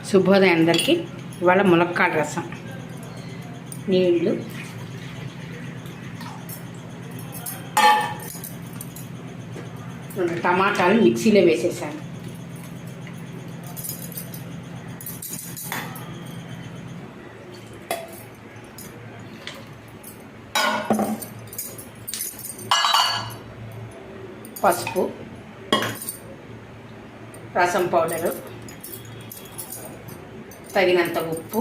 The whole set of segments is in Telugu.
శుభోదయం అందరికీ. ఇవాళ ములక్కాడ రసం, నీళ్ళు, రెండు టమాటాలు మిక్సీలో వేసేసాను. పసుపు, రసం పౌడరు, తగినంత ఉప్పు,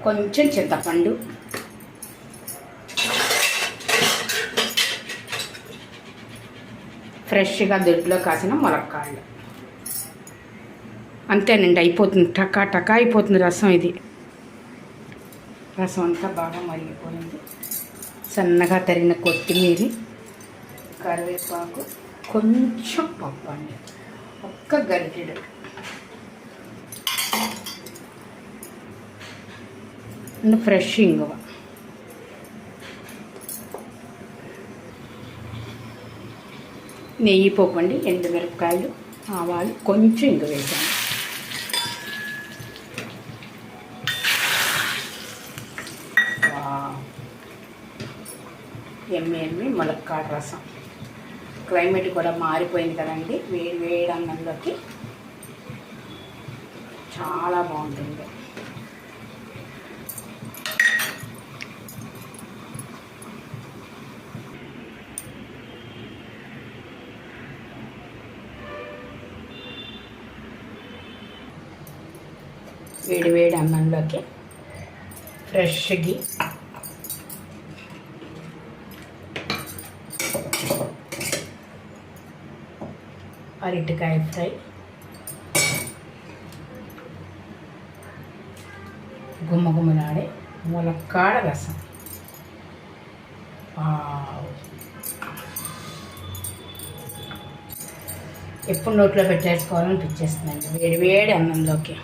కొంచెం చింతపండు, ఫ్రెష్గా దొడ్లో కాసిన ములక్కాళ్ళు. అంతేనండి, అయిపోతుంది. టకా టకా అయిపోతుంది రసం. ఇది రసం అంతా బాగా మరిగిపోయింది. సన్నగా తరిగిన కొత్తిమీర, కరివేపాకు, కొంచెం పప్పు అండి, ఒక్క గరిటెడు, ఫ్రెష్ ఇంగువ, నెయ్యి పోపు అండి, ఎండుమిరపకాయలు, ఆవాలు, కొంచెం ఇంగువ వేసాను. ఎమ్మి ములక్కాడ రసం. క్లైమేట్ కూడా మారిపోయింది కదండి, వేడి వేడి అన్నంలోకి చాలా బాగుంటుంది. వేడి వేడి అన్నంలోకి ఫ్రెష్ ఘీ, అరటికాయ ఫ్రై, గుమ్మగుమ్మలాడే ములక్కాడ రసం. ఎప్పుడు నోట్లో పెట్టేసుకోవాలని పిచ్చేస్తుందండి వేడి వేడి అన్నంలోకి.